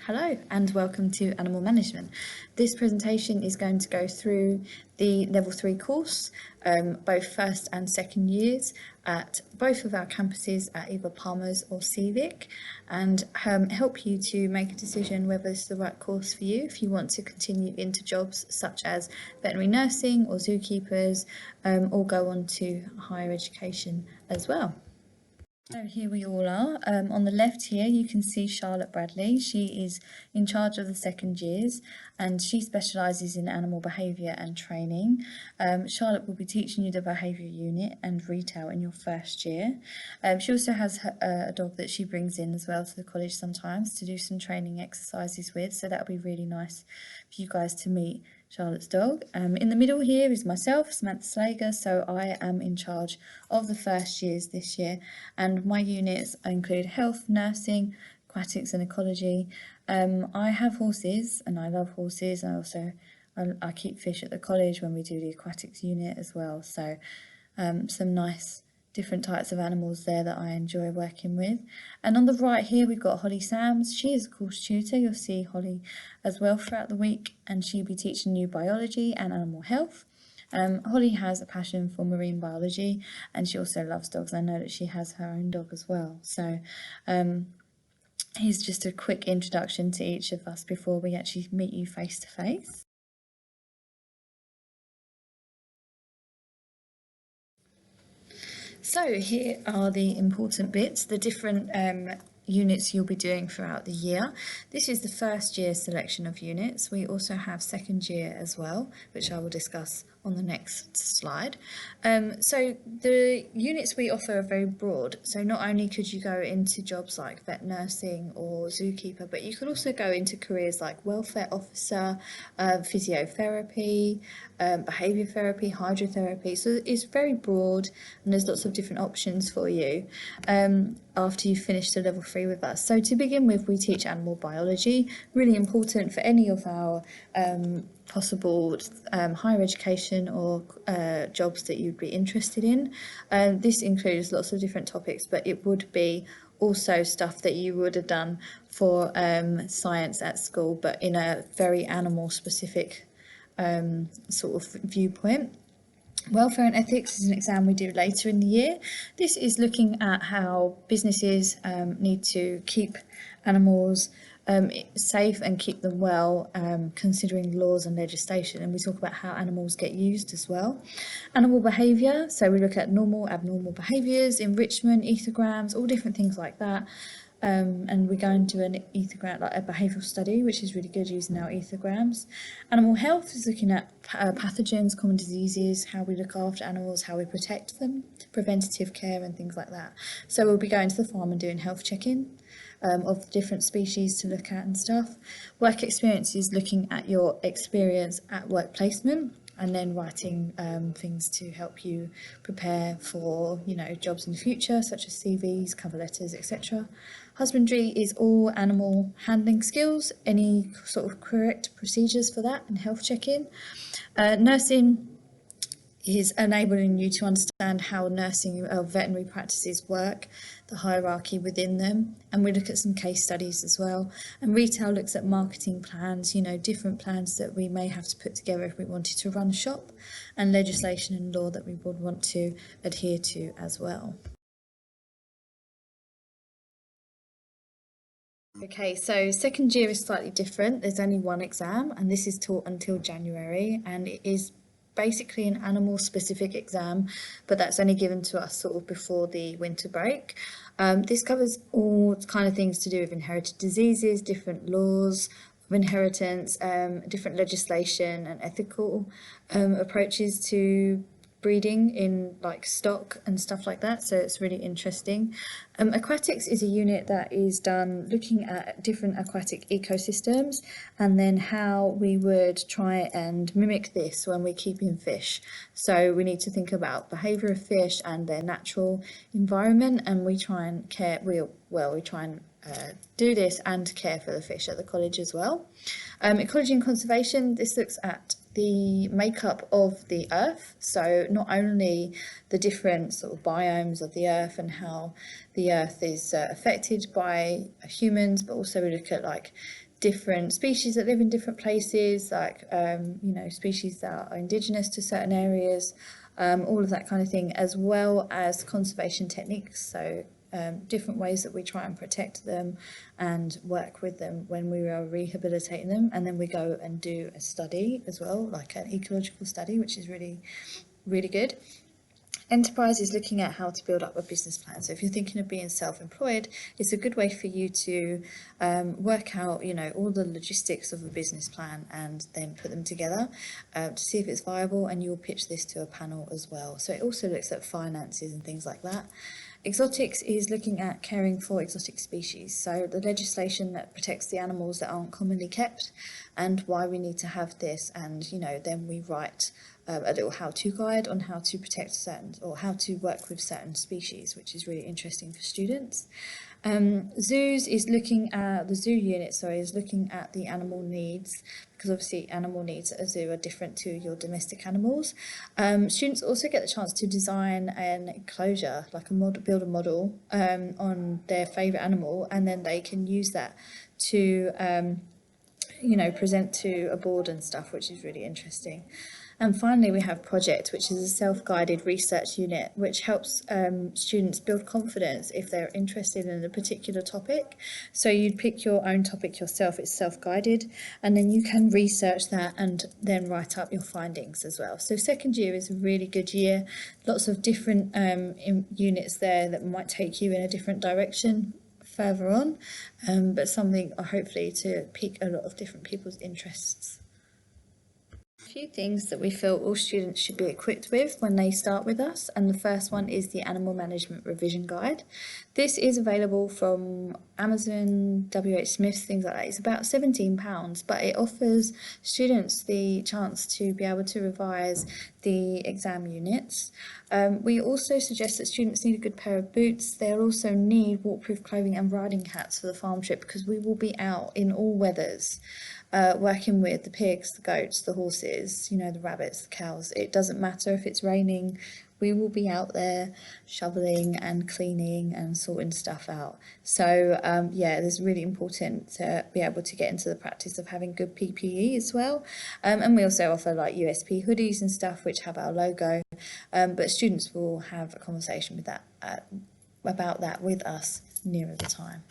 Hello and welcome to Animal Management. This presentation is going to go through the Level 3 course, both first and second years at both of our campuses at either Palmer's or CVIC, and help you to make a decision whether this is the right course for you if you want to continue into jobs such as veterinary nursing or zookeepers, or go on to higher education as well. So here we all are. On the left here you can see Charlotte Bradley. She is in charge of the second years and she specialises in animal behaviour and training. Charlotte will be teaching you the behaviour unit and retail in your first year. She also has a dog that she brings in as well to the college sometimes to do some training exercises with, so that'll be really nice for you guys to meet Charlotte's dog. In the middle here is myself, Samantha Slager, so I am in charge of the first years this year, and my units include health, nursing, aquatics and ecology. I have horses and I love horses, and I keep fish at the college when we do the aquatics unit as well, so some nice different types of animals there that I enjoy working with. And on the right here we've got Holly Sams. She is a course tutor. You'll see Holly as well throughout the week, and she'll be teaching you biology and animal health. Holly has a passion for marine biology and she also loves dogs. I know that she has her own dog as well. So here's just a quick introduction to each of us before we actually meet you face to face. So here are the important bits, the different units you'll be doing throughout the year. This is the first year selection of units. We also have second year as well, which I will discuss on the next slide. So the units we offer are very broad. So not only could you go into jobs like vet nursing or zookeeper, but you could also go into careers like welfare officer, physiotherapy, behaviour therapy, hydrotherapy. So it's very broad and there's lots of different options for you after you finish the level 3 with us. So to begin with, we teach animal biology, really important for any of our possible higher education or jobs that you'd be interested in. This includes lots of different topics, but it would be also stuff that you would have done for science at school, but in a very animal specific sort of viewpoint. Welfare and ethics is an exam we do later in the year. This is looking at how businesses need to keep animals safe and keep them well, considering laws and legislation, and we talk about how animals get used as well. Animal behaviour, so we look at normal, abnormal behaviours, enrichment, ethograms, all different things like that. And we go and do an ethogram, like a behavioural study, which is really good using our ethograms. Animal health is looking at pathogens, common diseases, how we look after animals, how we protect them, preventative care and things like that. So we'll be going to the farm and doing health check-in of different species to look at and stuff. Work experience is looking at your experience at work placement, and then writing things to help you prepare for, jobs in the future, such as CVs, cover letters, etc. Husbandry is all animal handling skills, any sort of correct procedures for that, and health check-in. Nursing is enabling you to understand how nursing or veterinary practices work, the hierarchy within them, and we look at some case studies as well. And retail looks at marketing plans, different plans that we may have to put together if we wanted to run a shop, and legislation and law that we would want to adhere to as well. Okay, so second year is slightly different. There's only one exam and this is taught until January, and it is basically an animal specific exam, but that's only given to us sort of before the winter break. This covers all kind of things to do with inherited diseases, different laws of inheritance, different legislation and ethical approaches to breeding in like stock and stuff like that, so it's really interesting. Aquatics is a unit that is done looking at different aquatic ecosystems and then how we would try and mimic this when we're keeping fish. So we need to think about behaviour of fish and their natural environment, and we try and do this and care for the fish at the college as well. Ecology and conservation, this looks at the makeup of the earth, so not only the different sort of biomes of the earth and how the earth is affected by humans, but also we look at like different species that live in different places, like species that are indigenous to certain areas, all of that kind of thing, as well as conservation techniques, so different ways that we try and protect them and work with them when we are rehabilitating them. And then we go and do a study as well, like an ecological study, which is really, really good. Enterprise is looking at how to build up a business plan. So if you're thinking of being self-employed, it's a good way for you to work out, all the logistics of a business plan and then put them together to see if it's viable, and you'll pitch this to a panel as well. So it also looks at finances and things like that. Exotics is looking at caring for exotic species, so the legislation that protects the animals that aren't commonly kept and why we need to have this, and then we write a little how-to guide on how to protect certain, or how to work with certain species, which is really interesting for students. Zoos is looking at, the zoo unit, is looking at the animal needs, because obviously animal needs at a zoo are different to your domestic animals. Students also get the chance to design an enclosure, like a model, build a model on their favourite animal, and then they can use that to present to a board and stuff, which is really interesting. And finally, we have Project, which is a self-guided research unit, which helps students build confidence if they're interested in a particular topic. So you'd pick your own topic yourself, it's self-guided, and then you can research that and then write up your findings as well. So second year is a really good year, lots of different units there that might take you in a different direction further on, but something hopefully to pique a lot of different people's interests. A few things that we feel all students should be equipped with when they start with us, and the first one is the Animal Management Revision Guide. This is available from Amazon, WH Smith's, things like that. It's about £17, but it offers students the chance to be able to revise the exam units. We also suggest that students need a good pair of boots. They'll also need waterproof clothing and riding hats for the farm trip, because we will be out in all weathers. Working with the pigs, the goats, the horses, the rabbits, the cows. It doesn't matter if it's raining, we will be out there shoveling and cleaning and sorting stuff out. So it's really important to be able to get into the practice of having good PPE as well. And we also offer like USP hoodies and stuff which have our logo, but students will have a conversation with that about that with us nearer the time.